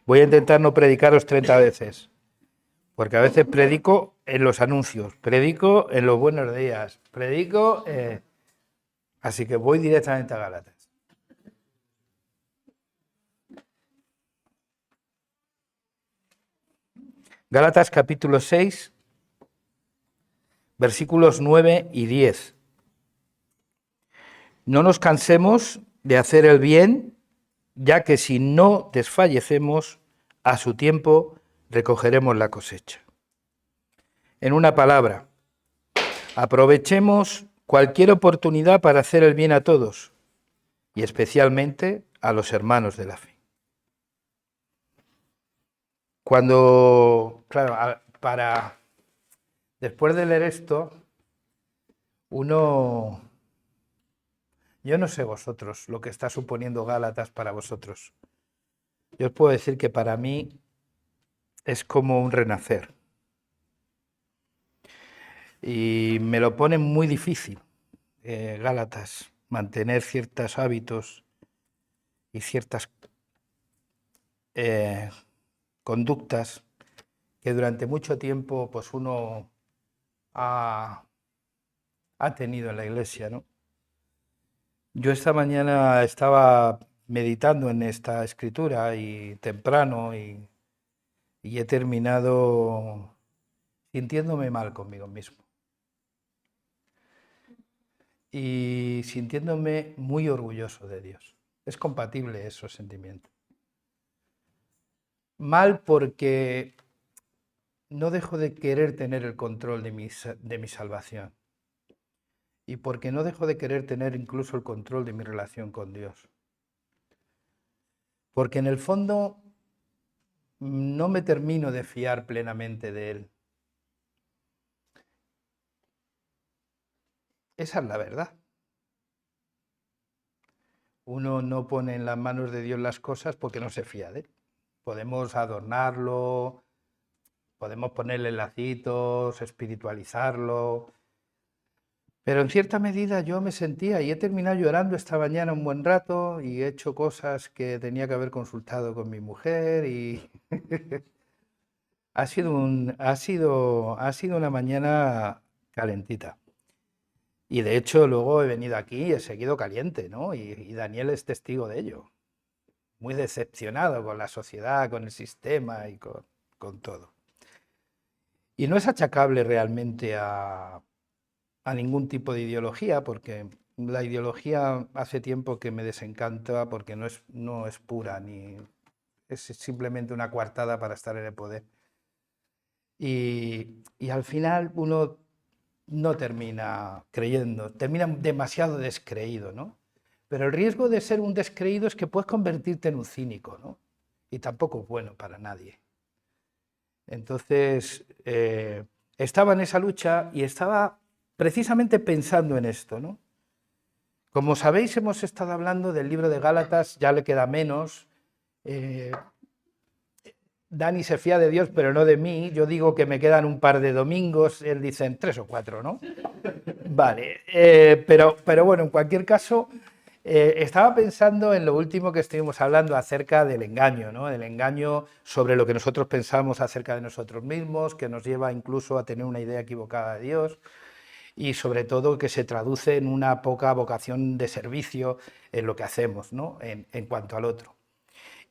Voy a intentar no predicaros 30 veces, porque a veces predico en los anuncios, predico en los buenos días, predico... Así que voy directamente a Gálatas. Gálatas capítulo 6, versículos 9 y 10. No nos cansemos de hacer el bien, ya que si no desfallecemos, a su tiempo recogeremos la cosecha. En una palabra, aprovechemos cualquier oportunidad para hacer el bien a todos, y especialmente a los hermanos de la fe. Cuando, claro, después de leer esto, yo no sé vosotros lo que está suponiendo Gálatas para vosotros. Yo os puedo decir que para mí es como un renacer. Y me lo pone muy difícil, Gálatas, mantener ciertos hábitos y ciertas conductas que durante mucho tiempo pues uno ha tenido en la iglesia, ¿no? Yo esta mañana estaba meditando en esta escritura y temprano y he terminado sintiéndome mal conmigo mismo y sintiéndome muy orgulloso de Dios. Es compatible esos sentimientos. Mal porque no dejo de querer tener el control de mi salvación y porque no dejo de querer tener incluso el control de mi relación con Dios. Porque en el fondo no me termino de fiar plenamente de Él. Esa es la verdad. Uno no pone en las manos de Dios las cosas porque no se fía de Él. Podemos adornarlo, podemos ponerle lacitos, espiritualizarlo, pero en cierta medida yo me sentía y he terminado llorando esta mañana un buen rato y he hecho cosas que tenía que haber consultado con mi mujer y ha sido una mañana calentita. Y de hecho luego he venido aquí y he seguido caliente, ¿no? Y Daniel es testigo de ello. Muy decepcionado con la sociedad, con el sistema y con todo. Y no es achacable realmente a ningún tipo de ideología, porque la ideología hace tiempo que me desencanta porque no es pura, ni es simplemente una coartada para estar en el poder. Y al final uno no termina creyendo, termina demasiado descreído, ¿no? Pero el riesgo de ser un descreído es que puedes convertirte en un cínico, ¿no? Y tampoco es bueno para nadie. Entonces, estaba en esa lucha y estaba precisamente pensando en esto, ¿no? Como sabéis, hemos estado hablando del libro de Gálatas, ya le queda menos. Dani se fía de Dios, pero no de mí. Yo digo que me quedan un par de domingos, él dice 3 o 4, ¿no? Vale, pero bueno, en cualquier caso, estaba pensando en lo último que estuvimos hablando acerca del engaño, ¿no? El engaño sobre lo que nosotros pensamos acerca de nosotros mismos, que nos lleva incluso a tener una idea equivocada de Dios y sobre todo que se traduce en una poca vocación de servicio en lo que hacemos, ¿no? En cuanto al otro.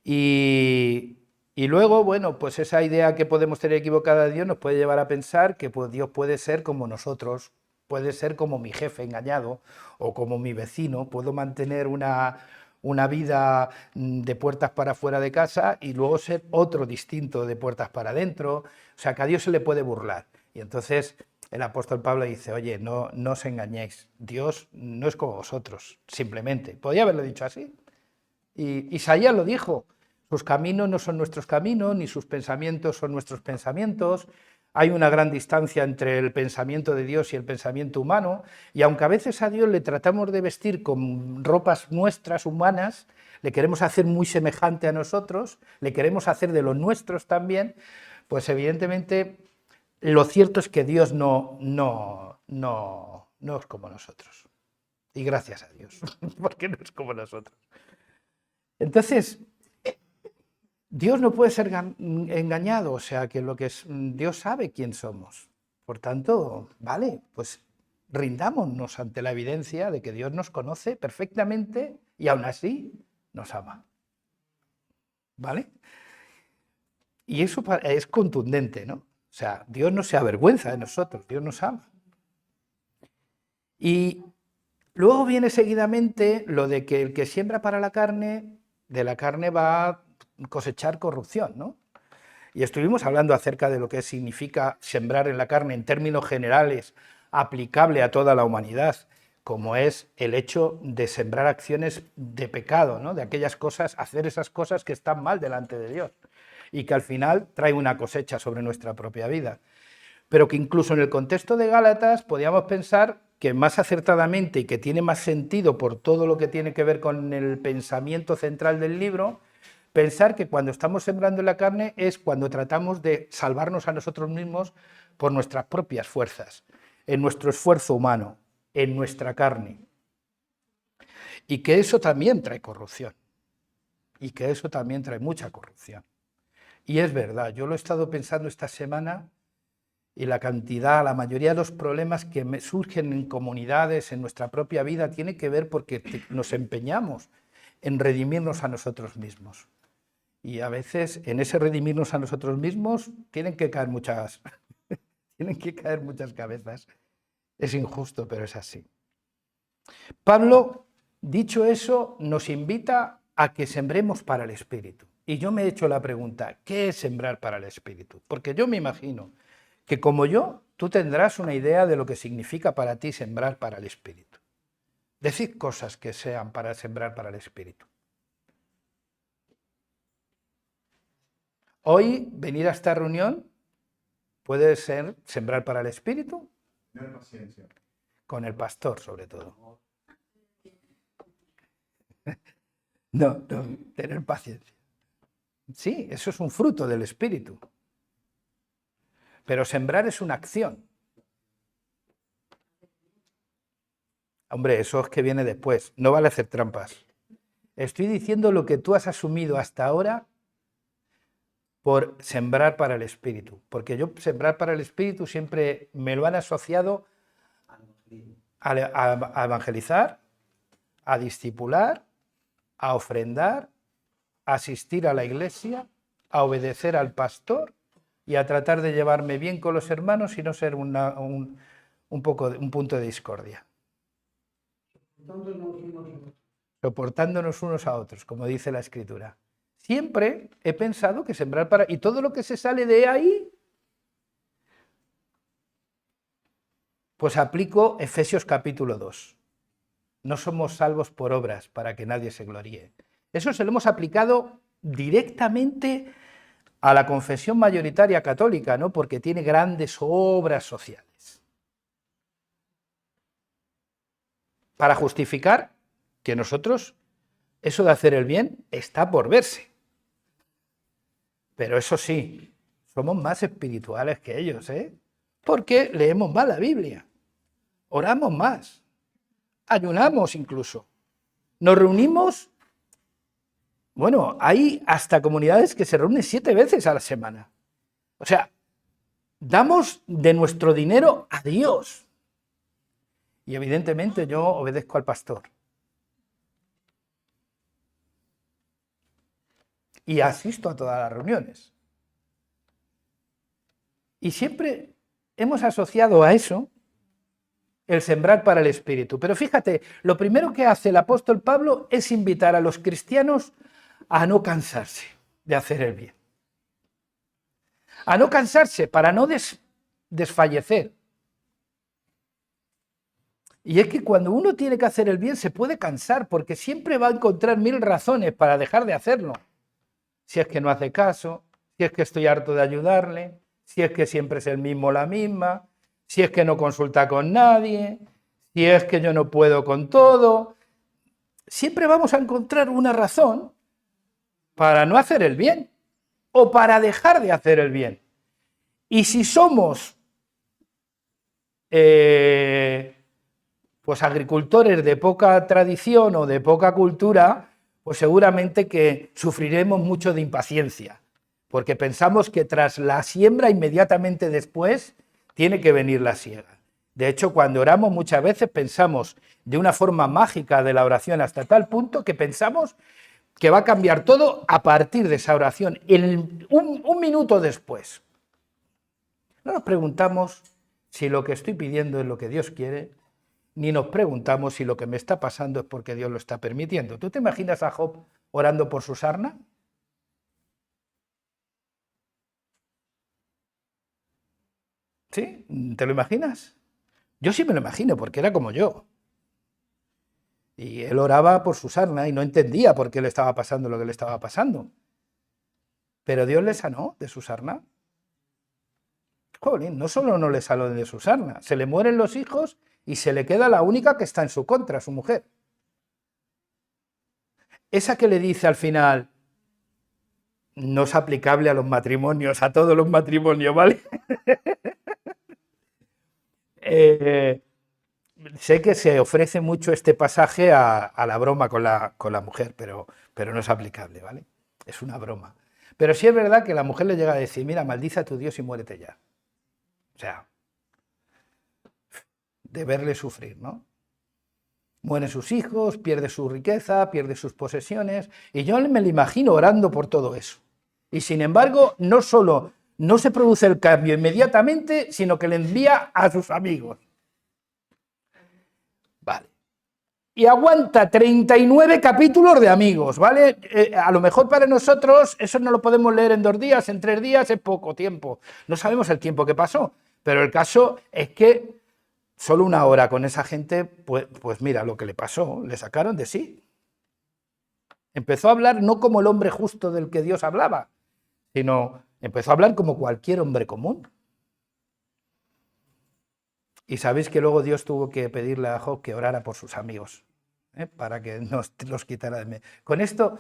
Y luego, bueno, pues esa idea que podemos tener equivocada de Dios nos puede llevar a pensar que pues, Dios puede ser como nosotros, puede ser como mi jefe engañado o como mi vecino. Puedo mantener una vida de puertas para afuera de casa y luego ser otro distinto de puertas para adentro. O sea, que a Dios se le puede burlar. Y entonces el apóstol Pablo dice, oye, no os engañéis, Dios no es como vosotros, simplemente. Podría haberlo dicho así. Y Isaías lo dijo, sus caminos no son nuestros caminos, ni sus pensamientos son nuestros pensamientos. Hay una gran distancia entre el pensamiento de Dios y el pensamiento humano, y aunque a veces a Dios le tratamos de vestir con ropas nuestras, humanas, le queremos hacer muy semejante a nosotros, le queremos hacer de los nuestros también, pues evidentemente lo cierto es que Dios no es como nosotros. Y gracias a Dios, porque no es como nosotros. Entonces, Dios no puede ser engañado, o sea que Dios sabe quién somos. Por tanto, vale, pues rindámonos ante la evidencia de que Dios nos conoce perfectamente y aún así nos ama. ¿Vale? Y eso es contundente, ¿no? O sea, Dios no se avergüenza de nosotros, Dios nos ama. Y luego viene seguidamente lo de que el que siembra para la carne, de la carne va a cosechar corrupción, ¿no? Y estuvimos hablando acerca de lo que significa sembrar en la carne en términos generales, aplicable a toda la humanidad, como es el hecho de sembrar acciones de pecado, ¿no? De aquellas cosas, hacer esas cosas que están mal delante de Dios y que al final traen una cosecha sobre nuestra propia vida. Pero que incluso en el contexto de Gálatas podíamos pensar que más acertadamente y que tiene más sentido por todo lo que tiene que ver con el pensamiento central del libro, pensar que cuando estamos sembrando en la carne es cuando tratamos de salvarnos a nosotros mismos por nuestras propias fuerzas, en nuestro esfuerzo humano, en nuestra carne. Y que eso también trae corrupción. Y que eso también trae mucha corrupción. Y es verdad, yo lo he estado pensando esta semana y la mayoría de los problemas que surgen en comunidades, en nuestra propia vida, tiene que ver porque nos empeñamos en redimirnos a nosotros mismos. Y a veces en ese redimirnos a nosotros mismos tienen que caer muchas cabezas. Es injusto, pero es así. Pablo, dicho eso, nos invita a que sembremos para el Espíritu. Y yo me he hecho la pregunta, ¿qué es sembrar para el Espíritu? Porque yo me imagino que como yo, tú tendrás una idea de lo que significa para ti sembrar para el Espíritu. Decid cosas que sean para sembrar para el Espíritu. Hoy, venir a esta reunión puede ser sembrar para el Espíritu. Tener paciencia. Con el pastor, sobre todo. No, tener paciencia. Sí, eso es un fruto del Espíritu. Pero sembrar es una acción. Hombre, eso es que viene después. No vale hacer trampas. Estoy diciendo lo que tú has asumido hasta ahora por sembrar para el Espíritu. Porque yo sembrar para el Espíritu siempre me lo han asociado a evangelizar, a discipular, a ofrendar, a asistir a la iglesia, a obedecer al pastor y a tratar de llevarme bien con los hermanos y no ser un punto de discordia. Soportándonos unos a otros, como dice la Escritura. Siempre he pensado que sembrar para... Y todo lo que se sale de ahí, pues aplico Efesios capítulo 2. No somos salvos por obras para que nadie se gloríe. Eso se lo hemos aplicado directamente a la confesión mayoritaria católica, ¿no? Porque tiene grandes obras sociales. Para justificar que nosotros, eso de hacer el bien está por verse. Pero eso sí, somos más espirituales que ellos, ¿eh? Porque leemos más la Biblia, oramos más, ayunamos incluso, nos reunimos. Bueno, hay hasta comunidades que se reúnen 7 veces a la semana. O sea, damos de nuestro dinero a Dios. Y evidentemente yo obedezco al pastor. Y asisto a todas las reuniones. Y siempre hemos asociado a eso el sembrar para el Espíritu. Pero fíjate, lo primero que hace el apóstol Pablo es invitar a los cristianos a no cansarse de hacer el bien. A no cansarse para no desfallecer. Y es que cuando uno tiene que hacer el bien se puede cansar porque siempre va a encontrar 1000 razones para dejar de hacerlo. Si es que no hace caso, si es que estoy harto de ayudarle, si es que siempre es el mismo o la misma, si es que no consulta con nadie, si es que yo no puedo con todo. Siempre vamos a encontrar una razón para no hacer el bien o para dejar de hacer el bien. Y si somos pues agricultores de poca tradición o de poca cultura, pues seguramente que sufriremos mucho de impaciencia, porque pensamos que tras la siembra, inmediatamente después, tiene que venir la siega. De hecho, cuando oramos muchas veces pensamos de una forma mágica de la oración hasta tal punto que pensamos que va a cambiar todo a partir de esa oración, un minuto después. No nos preguntamos si lo que estoy pidiendo es lo que Dios quiere, ni nos preguntamos si lo que me está pasando es porque Dios lo está permitiendo. ¿Tú te imaginas a Job orando por su sarna? ¿Sí? ¿Te lo imaginas? Yo sí me lo imagino, porque era como yo. Y él oraba por su sarna y no entendía por qué le estaba pasando lo que le estaba pasando. Pero Dios le sanó de su sarna. Jolín, no solo no le sanó de su sarna, se le mueren los hijos y se le queda la única que está en su contra, su mujer. Esa que le dice al final, no es aplicable a los matrimonios, a todos los matrimonios, ¿vale? Sé que se ofrece mucho este pasaje a la broma con la mujer, pero no es aplicable, ¿vale? Es una broma. Pero sí es verdad que la mujer le llega a decir, mira, maldice a tu Dios y muérete ya. O sea, de verle sufrir, ¿no? Mueren sus hijos, pierde su riqueza, pierde sus posesiones, y yo me lo imagino orando por todo eso. Y sin embargo, no solo no se produce el cambio inmediatamente, sino que le envía a sus amigos. Vale. Y aguanta 39 capítulos de amigos, ¿vale? A lo mejor para nosotros eso no lo podemos leer en 2 días, en 3 días, es poco tiempo. No sabemos el tiempo que pasó, pero el caso es que solo 1 hora con esa gente, pues mira lo que le pasó, le sacaron de sí. Empezó a hablar no como el hombre justo del que Dios hablaba, sino empezó a hablar como cualquier hombre común. Y sabéis que luego Dios tuvo que pedirle a Job que orara por sus amigos, para que nos los quitara de medio. Con esto,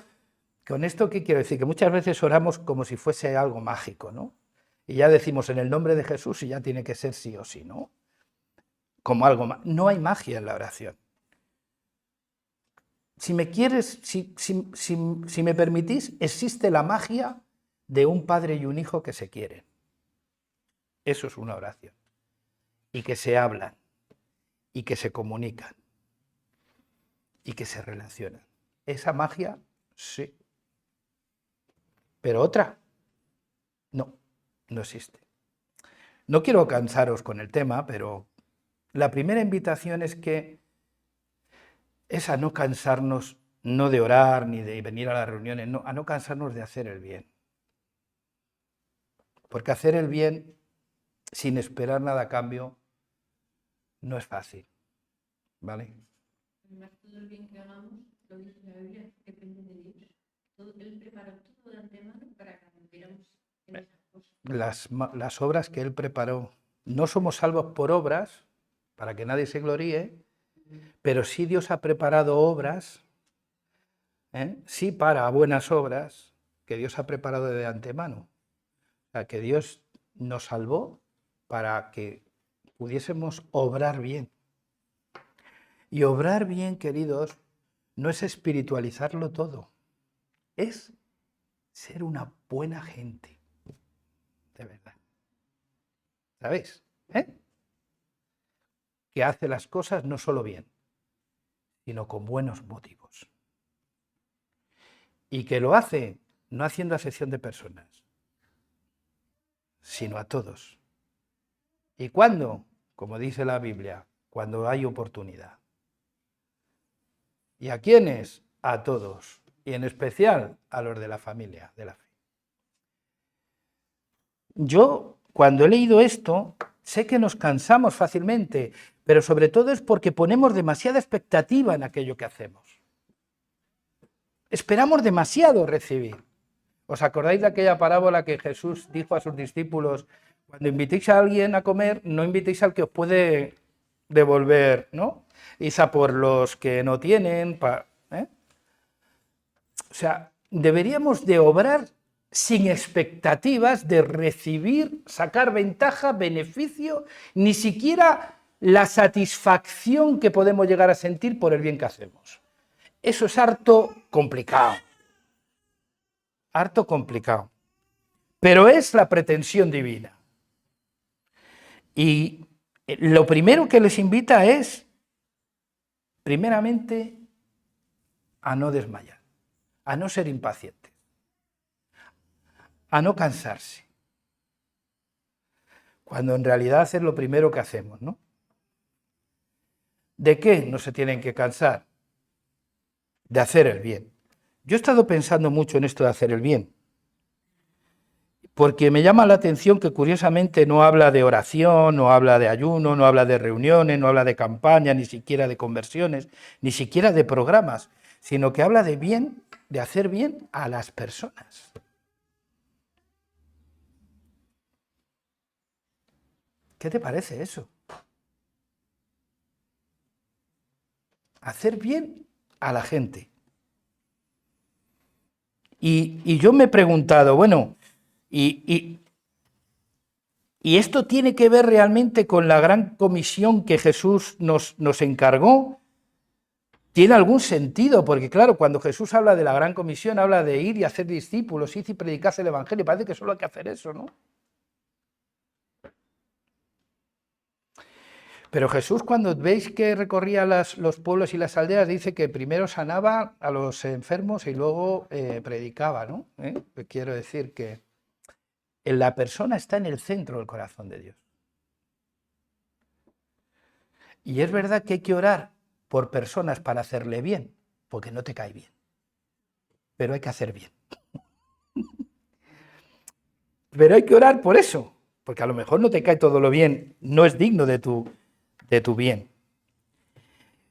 ¿qué quiero decir? Que muchas veces oramos como si fuese algo mágico, ¿no? Y ya decimos en el nombre de Jesús y ya tiene que ser sí o sí, ¿no? Como algo más. No hay magia en la oración. Si me quieres, si me permitís, existe la magia de un padre y un hijo que se quieren. Eso es una oración. Y que se hablan, y que se comunican, y que se relacionan. Esa magia, sí. Pero otra, no existe. No quiero cansaros con el tema, pero la primera invitación es que es a no cansarnos, no de orar ni de venir a las reuniones, no, a no cansarnos de hacer el bien. Porque hacer el bien sin esperar nada a cambio no es fácil, ¿vale? Todo el bien que hagamos, lo dice la Biblia, depende de Dios. Él preparó todo de antemano para que cumpliéramos en esas cosas. Las obras que Él preparó. No somos salvos por obras, para que nadie se gloríe, pero sí Dios ha preparado obras, sí para buenas obras, que Dios ha preparado de antemano. O sea, que Dios nos salvó para que pudiésemos obrar bien. Y obrar bien, queridos, no es espiritualizarlo todo, es ser una buena gente, de verdad. ¿Sabéis? Que hace las cosas no solo bien, sino con buenos motivos. Y que lo hace no haciendo acepción de personas, sino a todos. ¿Y cuándo? Como dice la Biblia, cuando hay oportunidad. ¿Y a quiénes? A todos, y en especial a los de la familia, de la fe. Yo, cuando he leído esto, sé que nos cansamos fácilmente, pero sobre todo es porque ponemos demasiada expectativa en aquello que hacemos. Esperamos demasiado recibir. ¿Os acordáis de aquella parábola que Jesús dijo a sus discípulos? Cuando invitéis a alguien a comer, no invitéis al que os puede devolver, ¿no? Id a por los que no tienen. O sea, deberíamos de obrar sin expectativas de recibir, sacar ventaja, beneficio, ni siquiera la satisfacción que podemos llegar a sentir por el bien que hacemos. eso es harto complicado. Harto complicado. Pero es la pretensión divina. Y lo primero que les invita es, primeramente, a no desmayar, a no ser impacientes, a no cansarse. Cuando en realidad es lo primero que hacemos, ¿no? ¿De qué no se tienen que cansar? De hacer el bien. Yo he estado pensando mucho en esto de hacer el bien, porque me llama la atención que curiosamente no habla de oración, no habla de ayuno, no habla de reuniones, no habla de campaña, ni siquiera de conversiones, ni siquiera de programas, sino que habla de bien, de hacer bien a las personas. ¿Qué te parece eso? Hacer bien a la gente. Y yo me he preguntado, bueno, y esto tiene que ver realmente con la gran comisión que Jesús nos encargó. ¿Tiene algún sentido? Porque claro, cuando Jesús habla de la gran comisión, habla de ir y hacer discípulos, ir y predicar el evangelio. Parece que solo hay que hacer eso, ¿no? Pero Jesús, cuando veis que recorría los pueblos y las aldeas, dice que primero sanaba a los enfermos y luego predicaba, ¿no? Quiero decir que la persona está en el centro del corazón de Dios. Y es verdad que hay que orar por personas para hacerle bien, porque no te cae bien. Pero hay que hacer bien. Pero hay que orar por eso, porque a lo mejor no te cae todo lo bien, no es digno de tu bien.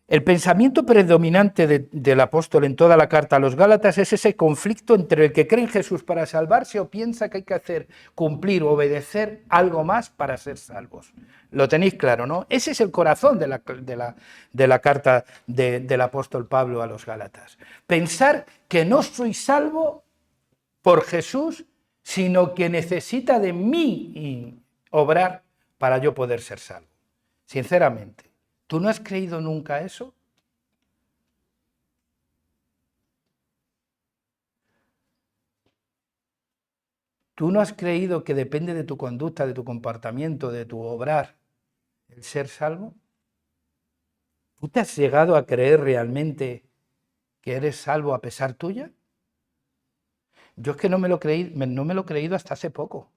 El pensamiento predominante del apóstol en toda la carta a los Gálatas es ese conflicto entre el que cree en Jesús para salvarse o piensa que hay que hacer, cumplir, obedecer algo más para ser salvos. Lo tenéis claro, ¿no? Ese es el corazón de la carta del apóstol Pablo a los Gálatas. Pensar que no soy salvo por Jesús, sino que necesita de mí obrar para yo poder ser salvo. Sinceramente. ¿Tú no has creído nunca eso? ¿Tú no has creído que depende de tu conducta, de tu comportamiento, de tu obrar, el ser salvo? ¿Tú te has llegado a creer realmente que eres salvo a pesar tuya? Yo es que no me lo he creído hasta hace poco.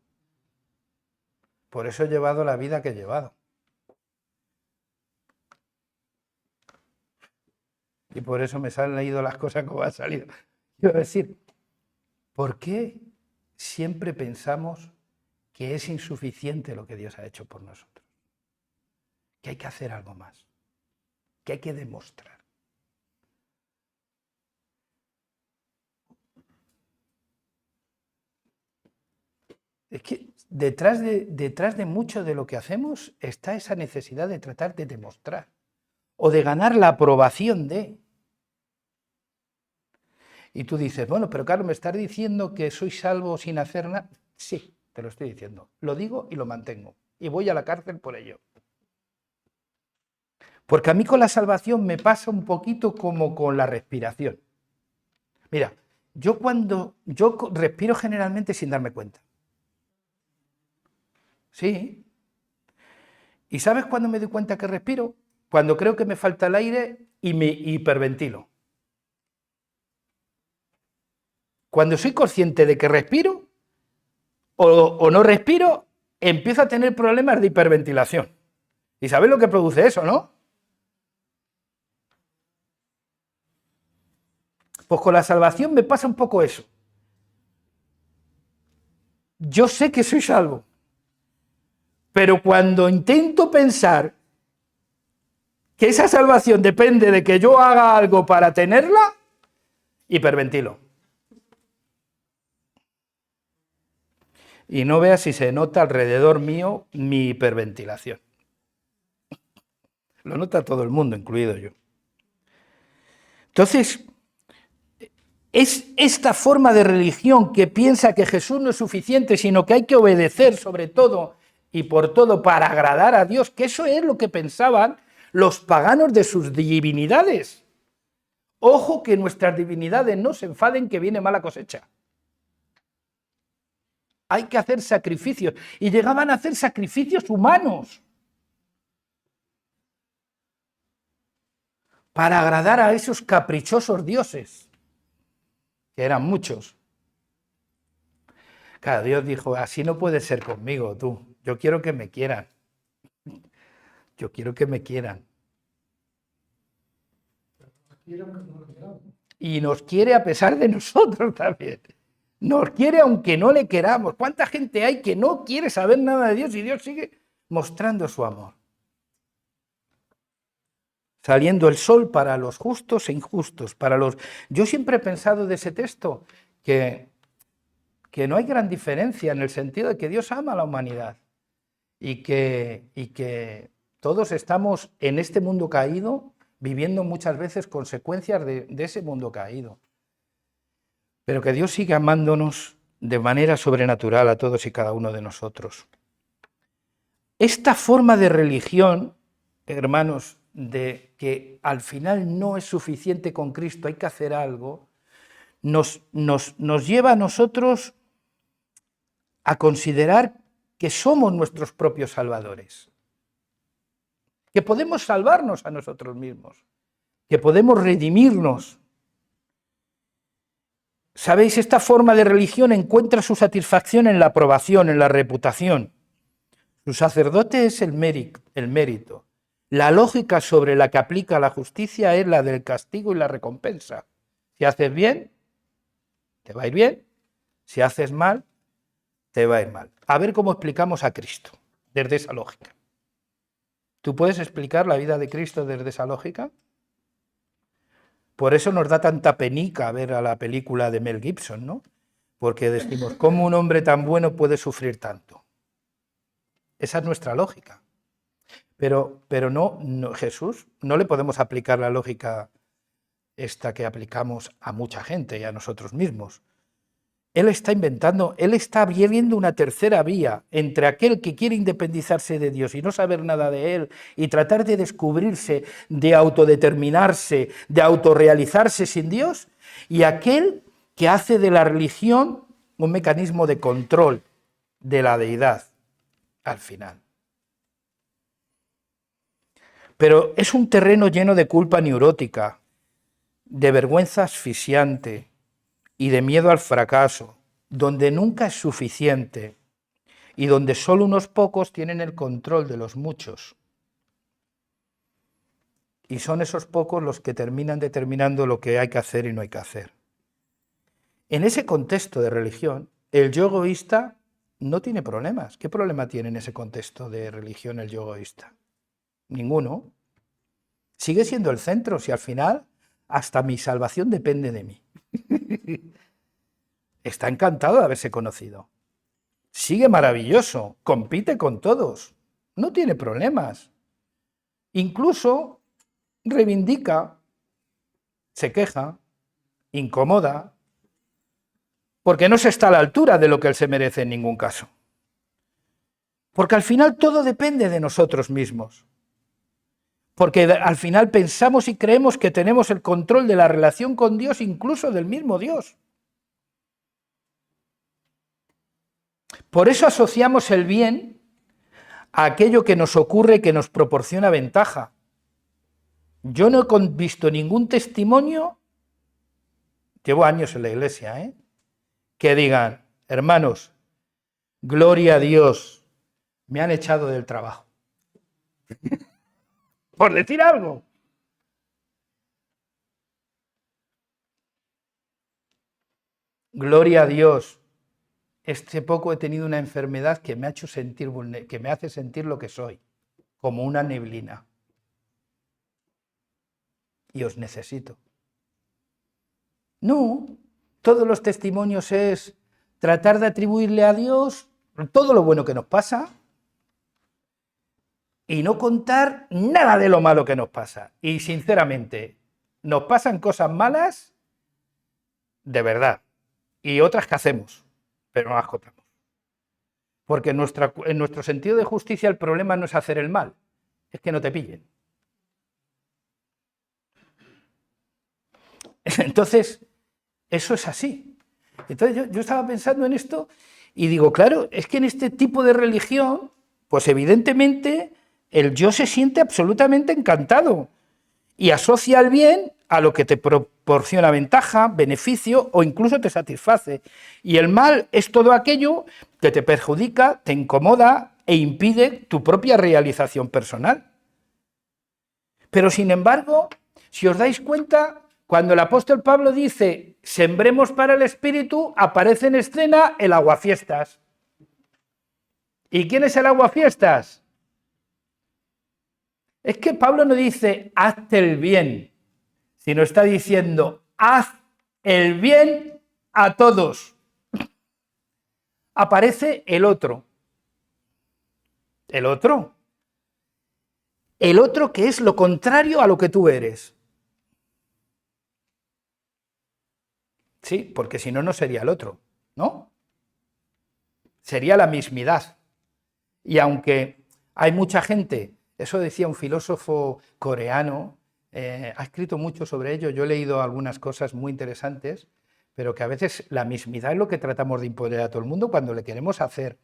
Por eso he llevado la vida que he llevado. Y por eso me han leído las cosas como han salido. Quiero decir, ¿por qué siempre pensamos que es insuficiente lo que Dios ha hecho por nosotros? Que hay que hacer algo más, que hay que demostrar. Es que detrás de mucho de lo que hacemos está esa necesidad de tratar de demostrar o de ganar la aprobación de. Y tú dices, bueno, pero Carlos, ¿me estás diciendo que soy salvo sin hacer nada? Sí, te lo estoy diciendo. Lo digo y lo mantengo. Y voy a la cárcel por ello. Porque a mí con la salvación me pasa un poquito como con la respiración. Mira, yo respiro generalmente sin darme cuenta. Sí. ¿Y sabes cuándo me doy cuenta que respiro? Cuando creo que me falta el aire y me hiperventilo. Cuando soy consciente de que respiro o no respiro, empiezo a tener problemas de hiperventilación. ¿Y sabes lo que produce eso, no? Pues con la salvación me pasa un poco eso. Yo sé que soy salvo, pero cuando intento pensar que esa salvación depende de que yo haga algo para tenerla, hiperventilo. Y no veas si se nota alrededor mío mi hiperventilación. Lo nota todo el mundo, incluido yo. Entonces, es esta forma de religión que piensa que Jesús no es suficiente, sino que hay que obedecer sobre todo y por todo para agradar a Dios, que eso es lo que pensaban los paganos de sus divinidades. Ojo que nuestras divinidades no se enfaden que viene mala cosecha. Hay que hacer sacrificios. Y llegaban a hacer sacrificios humanos para agradar a esos caprichosos dioses, que eran muchos. Claro, Dios dijo, así no puede ser conmigo, tú. Yo quiero que me quieran. Yo quiero que me quieran. Y nos quiere a pesar de nosotros también. Nos quiere aunque no le queramos. ¿Cuánta gente hay que no quiere saber nada de Dios y Dios sigue mostrando su amor? Saliendo el sol para los justos e injustos. Yo siempre he pensado de ese texto que no hay gran diferencia en el sentido de que Dios ama a la humanidad y que todos estamos en este mundo caído viviendo muchas veces consecuencias de ese mundo caído. Pero que Dios sigue amándonos de manera sobrenatural a todos y cada uno de nosotros. Esta forma de religión, hermanos, de que al final no es suficiente con Cristo, hay que hacer algo, nos lleva a nosotros a considerar que somos nuestros propios salvadores, que podemos salvarnos a nosotros mismos, que podemos redimirnos. Sabéis, esta forma de religión encuentra su satisfacción en la aprobación, en la reputación. Su sacerdote es el mérito. La lógica sobre la que aplica la justicia es la del castigo y la recompensa. Si haces bien, te va a ir bien. Si haces mal, te va a ir mal. A ver cómo explicamos a Cristo desde esa lógica. ¿Tú puedes explicar la vida de Cristo desde esa lógica? Por eso nos da tanta penica ver a la película de Mel Gibson, ¿no? Porque decimos, ¿cómo un hombre tan bueno puede sufrir tanto? Esa es nuestra lógica. Pero no, Jesús, no le podemos aplicar la lógica esta que aplicamos a mucha gente y a nosotros mismos. Él está inventando, él está abriendo una tercera vía entre aquel que quiere independizarse de Dios y no saber nada de él y tratar de descubrirse, de autodeterminarse, de autorrealizarse sin Dios, y aquel que hace de la religión un mecanismo de control de la deidad al final. Pero es un terreno lleno de culpa neurótica, de vergüenza asfixiante y de miedo al fracaso, donde nunca es suficiente y donde solo unos pocos tienen el control de los muchos. Y son esos pocos los que terminan determinando lo que hay que hacer y no hay que hacer. En ese contexto de religión, el yo egoísta no tiene problemas. ¿Qué problema tiene en ese contexto de religión el yo egoísta? Ninguno. Sigue siendo el centro, si al final hasta mi salvación depende de mí. Está encantado de haberse conocido. Sigue maravilloso, compite con todos, no tiene problemas. Incluso reivindica, se queja, incomoda, porque no se está a la altura de lo que él se merece en ningún caso. Porque al final todo depende de nosotros mismos. Porque al final pensamos y creemos que tenemos el control de la relación con Dios, incluso del mismo Dios. Por eso asociamos el bien a aquello que nos ocurre, que nos proporciona ventaja. Yo no he visto ningún testimonio, llevo años en la iglesia, que digan, hermanos, gloria a Dios, me han echado del trabajo. Por decir algo. Gloria a Dios. Este poco he tenido una enfermedad que me ha hecho sentir que me hace sentir lo que soy, como una neblina. Y os necesito. No, todos los testimonios es tratar de atribuirle a Dios todo lo bueno que nos pasa y no contar nada de lo malo que nos pasa. Y sinceramente, nos pasan cosas malas de verdad y otras que hacemos, pero no las contamos. Porque en nuestro sentido de justicia el problema no es hacer el mal, es que no te pillen. Entonces, eso es así. Entonces yo estaba pensando en esto y digo, claro, es que en este tipo de religión, pues evidentemente el yo se siente absolutamente encantado y asocia el bien a lo que te proporciona ventaja, beneficio o incluso te satisface. Y el mal es todo aquello que te perjudica, te incomoda e impide tu propia realización personal. Pero sin embargo, si os dais cuenta, cuando el apóstol Pablo dice sembremos para el Espíritu, aparece en escena el aguafiestas. ¿Y quién es el aguafiestas? Es que Pablo no dice hazte el bien, sino está diciendo haz el bien a todos. Aparece el otro. El otro. El otro que es lo contrario a lo que tú eres. Sí, porque si no, no sería el otro, ¿no? Sería la mismidad. Y aunque hay mucha gente, eso decía un filósofo coreano, ha escrito mucho sobre ello, yo he leído algunas cosas muy interesantes, pero que a veces la mismidad es lo que tratamos de imponer a todo el mundo cuando le queremos hacer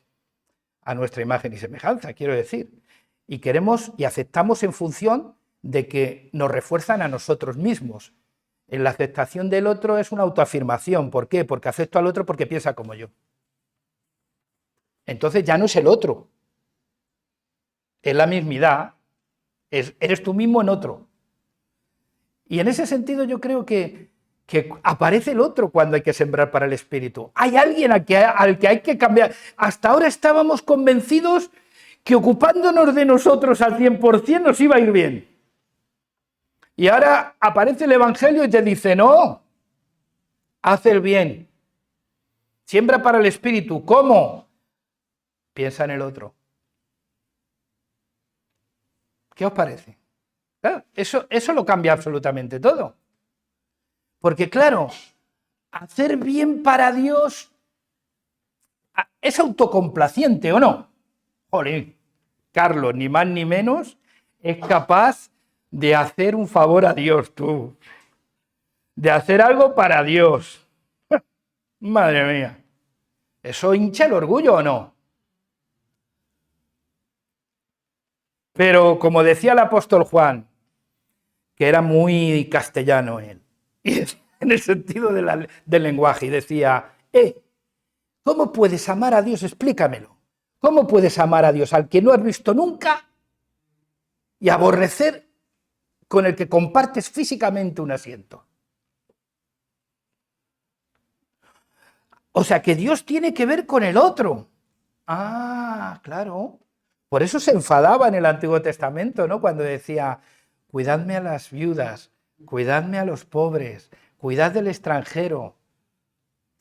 a nuestra imagen y semejanza, quiero decir. Y queremos y aceptamos en función de que nos refuerzan a nosotros mismos. En la aceptación del otro es una autoafirmación. ¿Por qué? Porque acepto al otro porque piensa como yo. Entonces ya no es el otro. Es la mismidad. Eres tú mismo en otro. Y en ese sentido yo creo que aparece el otro cuando hay que sembrar para el espíritu. Hay alguien al que hay que cambiar. Hasta ahora estábamos convencidos que ocupándonos de nosotros al 100% nos iba a ir bien. Y ahora aparece el Evangelio y te dice, no, haz el bien. Siembra para el espíritu. ¿Cómo? Piensa en el otro. ¿Qué os parece? Claro, eso lo cambia absolutamente todo. Porque claro, hacer bien para Dios es autocomplaciente, ¿o no? Jolín, Carlos, ni más ni menos, es capaz de hacer un favor a Dios, tú. De hacer algo para Dios. Madre mía. ¿Eso hincha el orgullo o no? Pero como decía el apóstol Juan, que era muy castellano él, y en el sentido del lenguaje, y decía, ¿cómo puedes amar a Dios? Explícamelo. ¿Cómo puedes amar a Dios al que no has visto nunca y aborrecer con el que compartes físicamente un asiento? O sea, que Dios tiene que ver con el otro. Ah, claro. Por eso se enfadaba en el Antiguo Testamento, ¿no? Cuando decía, cuidadme a las viudas, cuidadme a los pobres, cuidad del extranjero.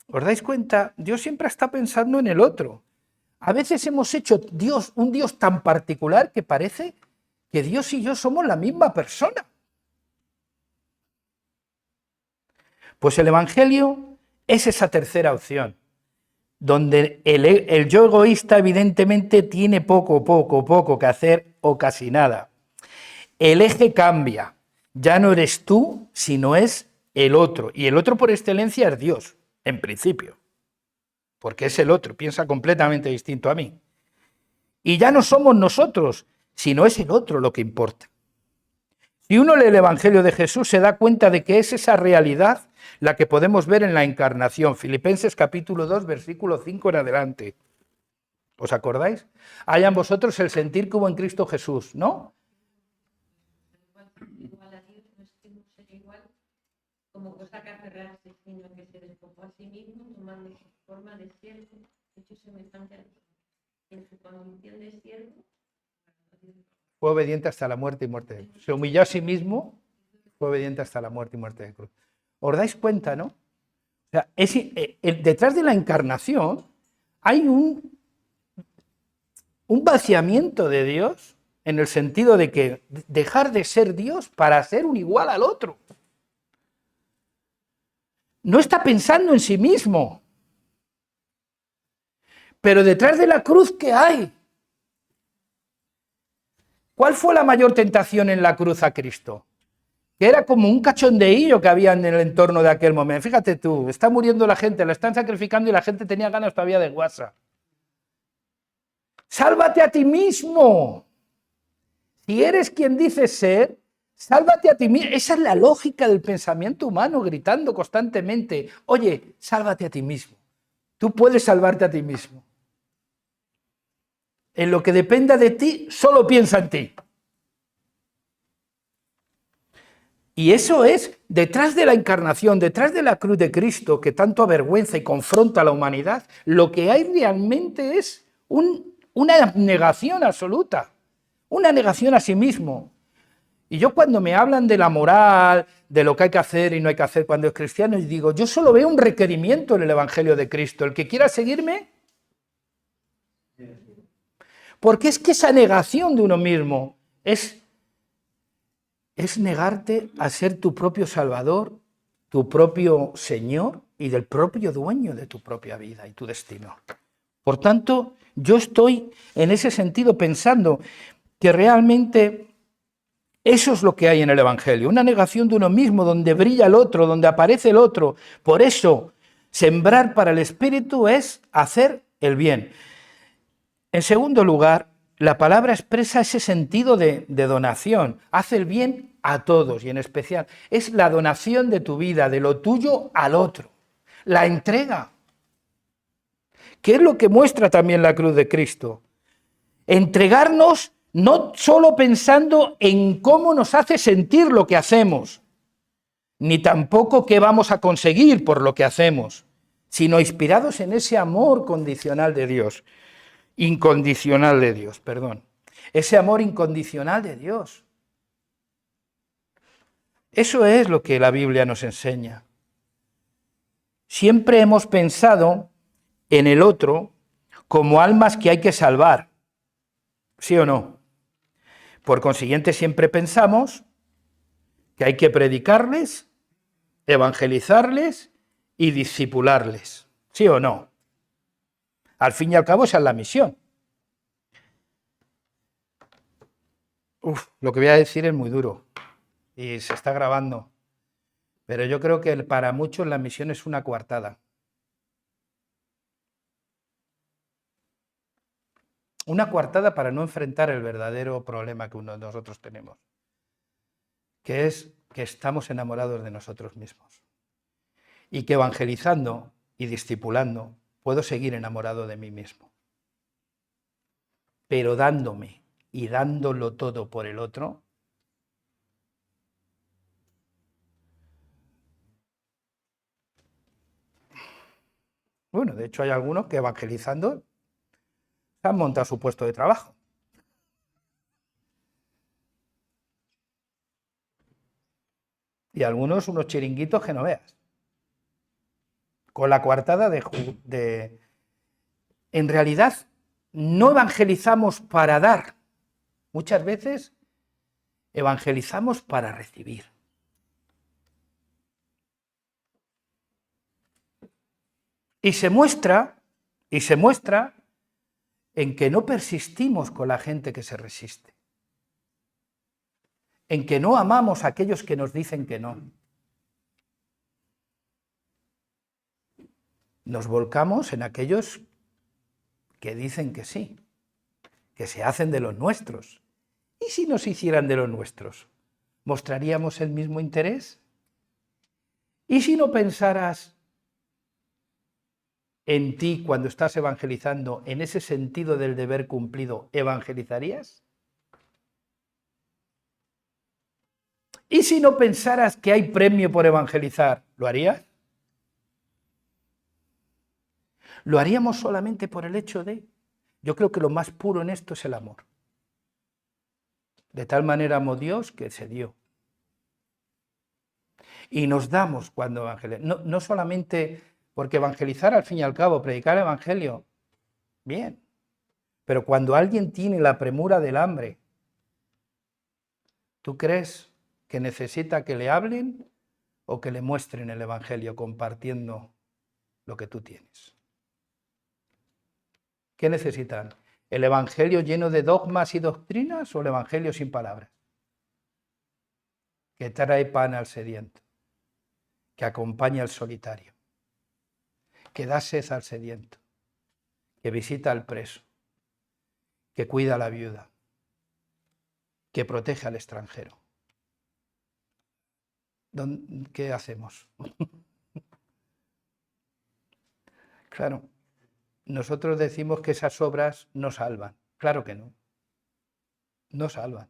¿Os dais cuenta? Dios siempre está pensando en el otro. A veces hemos hecho un Dios tan particular que parece que Dios y yo somos la misma persona. Pues el Evangelio es esa tercera opción, donde el yo egoísta evidentemente tiene poco que hacer o casi nada. El eje cambia, ya no eres tú, sino es el otro, y el otro por excelencia es Dios, en principio, porque es el otro, piensa completamente distinto a mí. Y ya no somos nosotros, sino es el otro lo que importa. Si uno lee el Evangelio de Jesús, se da cuenta de que es esa realidad la que podemos ver en la encarnación. Filipenses capítulo 2, versículo 5 en adelante. ¿Os acordáis? Haya en vosotros el sentir que hubo en Cristo Jesús, ¿no? Igual a Dios no estimó ser igual como cosa que aferrarse, sino que se despojó a sí mismo, tomando su forma de siervo, hecho semejante a Dios. En su condición de siervo, fue obediente hasta la muerte y muerte de cruz. Se humilló a sí mismo, fue obediente hasta la muerte y muerte de cruz. ¿Os dais cuenta, no? O sea, detrás de la encarnación hay un vaciamiento de Dios en el sentido de que dejar de ser Dios para ser un igual al otro. No está pensando en sí mismo. Pero detrás de la cruz, ¿qué hay? ¿Cuál fue la mayor tentación en la cruz a Cristo? que era como un cachondeillo que había en el entorno de aquel momento. Fíjate tú, está muriendo la gente, la están sacrificando y la gente tenía ganas todavía de guasa. Sálvate a ti mismo. Si eres quien dices ser, sálvate a ti mismo. Esa es la lógica del pensamiento humano, gritando constantemente, oye, sálvate a ti mismo. Tú puedes salvarte a ti mismo. En lo que dependa de ti, solo piensa en ti. Y eso es, detrás de la encarnación, detrás de la cruz de Cristo, que tanto avergüenza y confronta a la humanidad, lo que hay realmente es una negación absoluta, una negación a sí mismo. Y yo cuando me hablan de la moral, de lo que hay que hacer y no hay que hacer cuando es cristiano, yo digo, yo solo veo un requerimiento en el Evangelio de Cristo. El que quiera seguirme, porque es que esa negación de uno mismo es negarte a ser tu propio Salvador, tu propio Señor y del propio dueño de tu propia vida y tu destino. Por tanto, yo estoy en ese sentido pensando que realmente eso es lo que hay en el Evangelio, una negación de uno mismo, donde brilla el otro, donde aparece el otro. Por eso, sembrar para el Espíritu es hacer el bien. En segundo lugar, la palabra expresa ese sentido de donación. Hace el bien a todos y en especial. Es la donación de tu vida, de lo tuyo al otro. La entrega. ¿Qué es lo que muestra también la cruz de Cristo? Entregarnos no solo pensando en cómo nos hace sentir lo que hacemos, ni tampoco qué vamos a conseguir por lo que hacemos, sino inspirados en ese amor condicional de Dios. Incondicional de Dios, perdón. Ese amor incondicional de Dios. Eso es lo que la Biblia nos enseña. Siempre hemos pensado en el otro como almas que hay que salvar. ¿Sí o no? Por consiguiente, siempre pensamos que hay que predicarles, evangelizarles y discipularles. ¿Sí o no? Al fin y al cabo, esa es la misión. Lo que voy a decir es muy duro y se está grabando. Pero yo creo que para muchos la misión es una coartada. Una coartada para no enfrentar el verdadero problema que uno de nosotros tenemos, que es que estamos enamorados de nosotros mismos. Y que evangelizando y discipulando puedo seguir enamorado de mí mismo. Pero dándome y dándolo todo por el otro, bueno, de hecho hay algunos que evangelizando se han montado su puesto de trabajo. Y algunos unos chiringuitos que no veas. Con la coartada de... En realidad, no evangelizamos para dar. Muchas veces evangelizamos para recibir. Y se muestra en que no persistimos con la gente que se resiste. En que no amamos a aquellos que nos dicen que no. Nos volcamos en aquellos que dicen que sí, que se hacen de los nuestros. ¿Y si nos hicieran de los nuestros? ¿Mostraríamos el mismo interés? ¿Y si no pensaras en ti cuando estás evangelizando, en ese sentido del deber cumplido, evangelizarías? ¿Y si no pensaras que hay premio por evangelizar, lo harías? ¿Lo haríamos solamente por el hecho de? Yo creo que lo más puro en esto es el amor. De tal manera amó Dios que se dio. Y nos damos cuando evangelizamos. No solamente porque evangelizar, al fin y al cabo, predicar el evangelio, bien. Pero cuando alguien tiene la premura del hambre, ¿tú crees que necesita que le hablen o que le muestren el evangelio compartiendo lo que tú tienes? ¿Qué necesitan? ¿El evangelio lleno de dogmas y doctrinas o el evangelio sin palabras? que trae pan al sediento, que acompaña al solitario, que da sed al sediento, que visita al preso, que cuida a la viuda, que protege al extranjero. ¿Qué hacemos? Claro, nosotros decimos que esas obras no salvan. Claro que no. No salvan.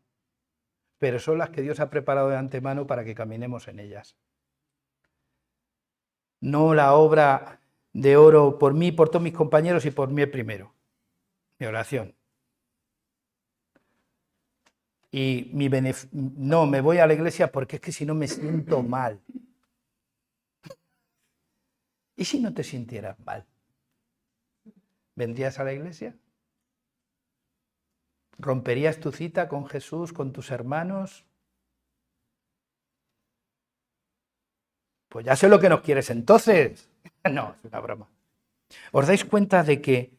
Pero son las que Dios ha preparado de antemano para que caminemos en ellas. No la obra de oro por mí, por todos mis compañeros y por mí primero. Mi oración. Y no, me voy a la iglesia porque es que si no me siento mal. ¿Y si no te sintieras mal? ¿Vendrías a la iglesia? ¿Romperías tu cita con Jesús, con tus hermanos? Pues ya sé lo que nos quieres entonces. No, es una broma. ¿Os dais cuenta de que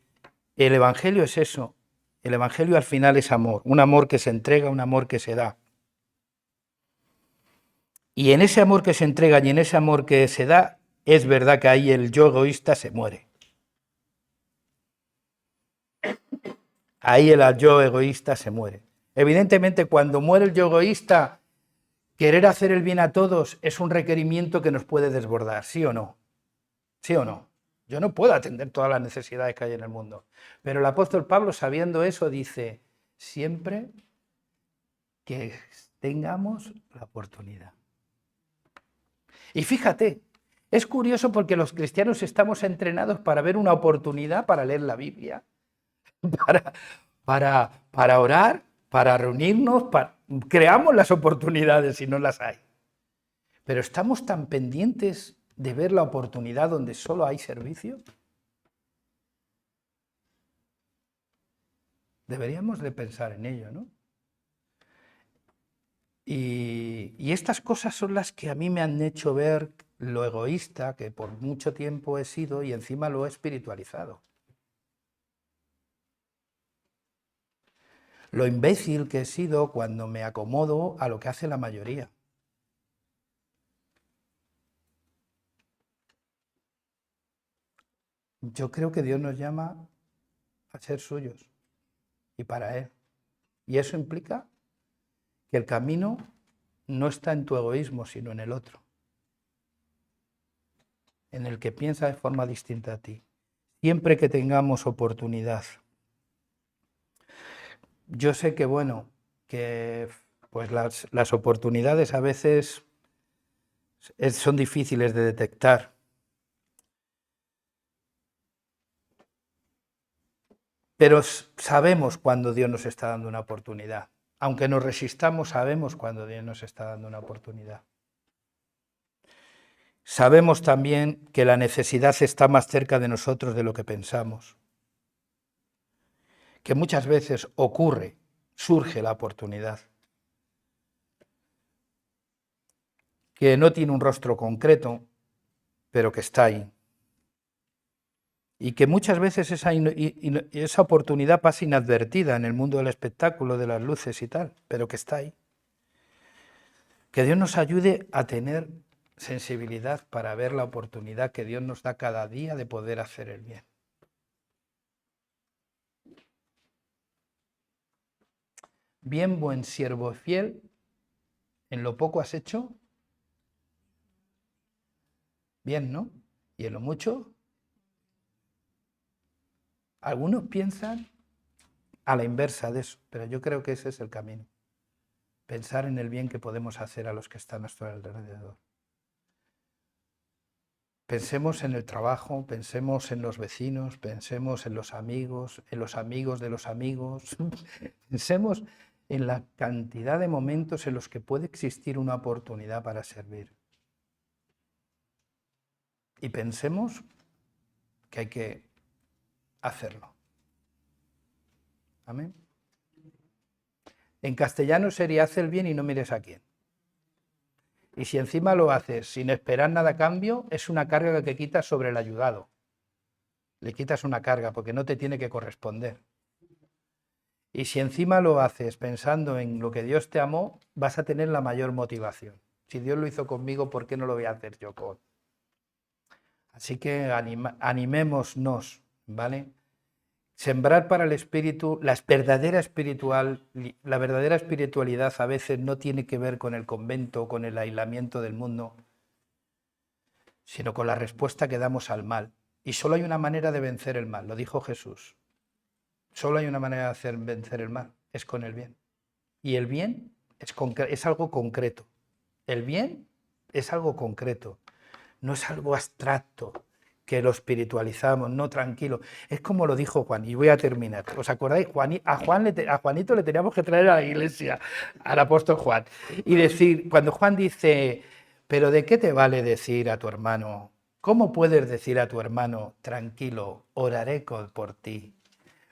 el Evangelio es eso? El Evangelio al final es amor, un amor que se entrega, un amor que se da. Y en ese amor que se entrega y en ese amor que se da, es verdad que ahí el yo egoísta se muere. Ahí el yo egoísta se muere. Evidentemente, cuando muere el yo egoísta, querer hacer el bien a todos es un requerimiento que nos puede desbordar, ¿sí o no? ¿Sí o no? Yo no puedo atender todas las necesidades que hay en el mundo. Pero el apóstol Pablo, sabiendo eso, dice, siempre que tengamos la oportunidad. Y fíjate, es curioso porque los cristianos estamos entrenados para ver una oportunidad para leer la Biblia, para orar, para reunirnos, creamos las oportunidades si no las hay. Pero estamos tan pendientes de ver la oportunidad donde solo hay servicio. Deberíamos de pensar en ello, ¿no? Y estas cosas son las que a mí me han hecho ver lo egoísta que por mucho tiempo he sido y encima lo he espiritualizado. Lo imbécil que he sido cuando me acomodo a lo que hace la mayoría. Yo creo que Dios nos llama a ser suyos y para Él. Y eso implica que el camino no está en tu egoísmo, sino en el otro, en el que piensa de forma distinta a ti. Siempre que tengamos oportunidad. Yo sé que, bueno, que pues las oportunidades a veces son difíciles de detectar. Pero sabemos cuando Dios nos está dando una oportunidad. Aunque nos resistamos, sabemos cuando Dios nos está dando una oportunidad. Sabemos también que la necesidad está más cerca de nosotros de lo que pensamos. Que muchas veces surge la oportunidad. Que no tiene un rostro concreto, pero que está ahí. Y que muchas veces esa oportunidad pasa inadvertida en el mundo del espectáculo, de las luces y tal, pero que está ahí. Que Dios nos ayude a tener sensibilidad para ver la oportunidad que Dios nos da cada día de poder hacer el bien. Bien, buen siervo fiel, en lo poco has hecho bien, ¿no? Y en lo mucho, algunos piensan a la inversa de eso, pero yo creo que ese es el camino. Pensar en el bien que podemos hacer a los que están a nuestro alrededor. Pensemos en el trabajo, pensemos en los vecinos, pensemos en los amigos de los amigos. Pensemos en la cantidad de momentos en los que puede existir una oportunidad para servir. Y pensemos que hay que hacerlo. Amén. En castellano sería haz el bien y no mires a quién. Y si encima lo haces sin esperar nada a cambio, es una carga que quitas sobre el ayudado. Le quitas una carga porque no te tiene que corresponder. Y si encima lo haces pensando en lo que Dios te amó, vas a tener la mayor motivación. Si Dios lo hizo conmigo, ¿por qué no lo voy a hacer yo con? Así que animémonos, ¿vale? Sembrar para el espíritu, la verdadera espiritualidad a veces no tiene que ver con el convento, con el aislamiento del mundo, sino con la respuesta que damos al mal. Y solo hay una manera de vencer el mal, lo dijo Jesús. Solo hay una manera de hacer vencer el mal, es con el bien. Y el bien es algo concreto. El bien es algo concreto, no es algo abstracto que lo espiritualizamos, no, tranquilo. Es como lo dijo Juan, y voy a terminar. ¿Os acordáis? A Juanito le teníamos que traer a la iglesia, al apóstol Juan, y decir, cuando Juan dice, pero ¿de qué te vale decir a tu hermano? ¿Cómo puedes decir a tu hermano, tranquilo, oraré por ti?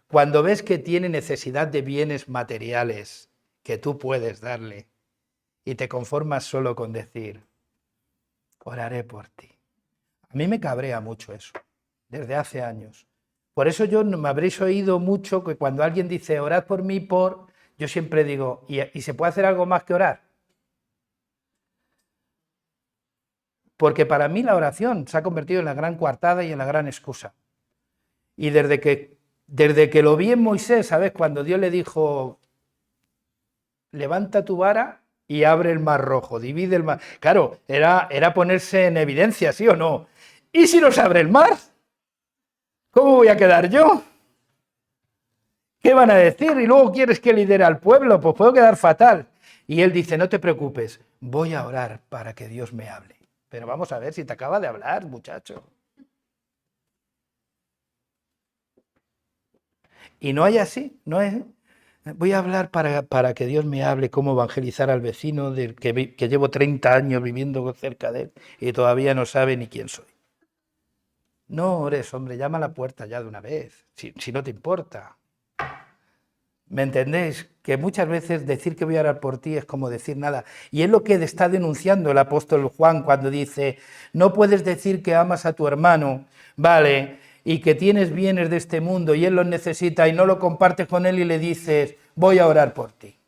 Cuando ves que tiene necesidad de bienes materiales que tú puedes darle y te conformas solo con decir, oraré por ti. A mí me cabrea mucho eso, desde hace años. Por eso me habréis oído mucho que cuando alguien dice, orad por mí, yo siempre digo, ¿y se puede hacer algo más que orar? Porque para mí la oración se ha convertido en la gran coartada y en la gran excusa. Y desde que lo vi en Moisés, ¿sabes? Cuando Dios le dijo, levanta tu vara y abre el mar rojo, divide el mar. Claro, era ponerse en evidencia, ¿sí o no? ¿Y si nos abre el mar? ¿Cómo voy a quedar yo? ¿Qué van a decir? Y luego quieres que lidere al pueblo, pues puedo quedar fatal. Y él dice, no te preocupes, voy a orar para que Dios me hable. Pero vamos a ver si te acaba de hablar, muchacho. Y no hay así, no es. Voy a hablar para que Dios me hable cómo evangelizar al vecino que llevo 30 años viviendo cerca de él y todavía no sabe ni quién soy. No ores, hombre, llama a la puerta ya de una vez, si no te importa. ¿Me entendéis? Que muchas veces decir que voy a orar por ti es como decir nada. Y es lo que está denunciando el apóstol Juan cuando dice, no puedes decir que amas a tu hermano, vale, y que tienes bienes de este mundo y él los necesita y no lo compartes con él y le dices, voy a orar por ti.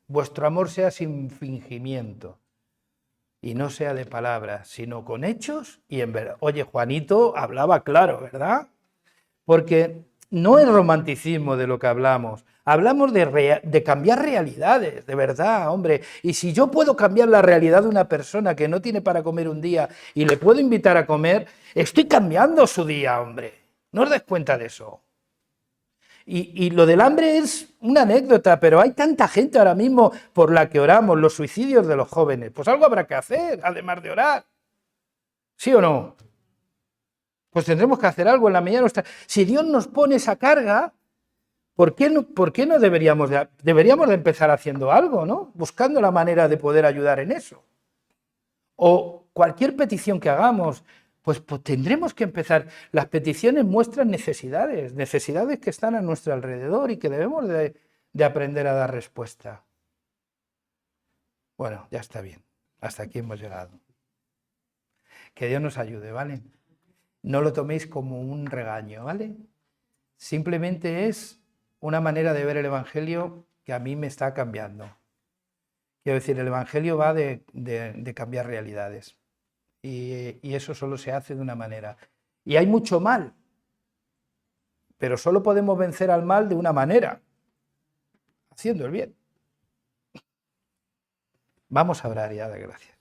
Vuestro amor sea sin fingimiento y no sea de palabras, sino con hechos y en verdad. Oye, Juanito hablaba claro, ¿verdad? Porque no es romanticismo de lo que hablamos de cambiar realidades, de verdad, hombre. Y si yo puedo cambiar la realidad de una persona que no tiene para comer un día y le puedo invitar a comer, estoy cambiando su día, hombre. No os des cuenta de eso. Y lo del hambre es una anécdota, pero hay tanta gente ahora mismo por la que oramos, los suicidios de los jóvenes. Pues algo habrá que hacer, además de orar. ¿Sí o no? Pues tendremos que hacer algo en la medida de nuestra. Si Dios nos pone esa carga, ¿por qué no deberíamos de empezar haciendo algo, ¿no? Buscando la manera de poder ayudar en eso? O cualquier petición que hagamos, pues tendremos que empezar. Las peticiones muestran necesidades que están a nuestro alrededor y que debemos de aprender a dar respuesta. Bueno, ya está bien. Hasta aquí hemos llegado. Que Dios nos ayude, ¿vale? No lo toméis como un regaño, ¿vale? Simplemente es una manera de ver el Evangelio que a mí me está cambiando. Quiero decir, el Evangelio va de cambiar realidades. Y eso solo se hace de una manera. Y hay mucho mal, pero solo podemos vencer al mal de una manera, haciendo el bien. Vamos a orar y a dar gracias.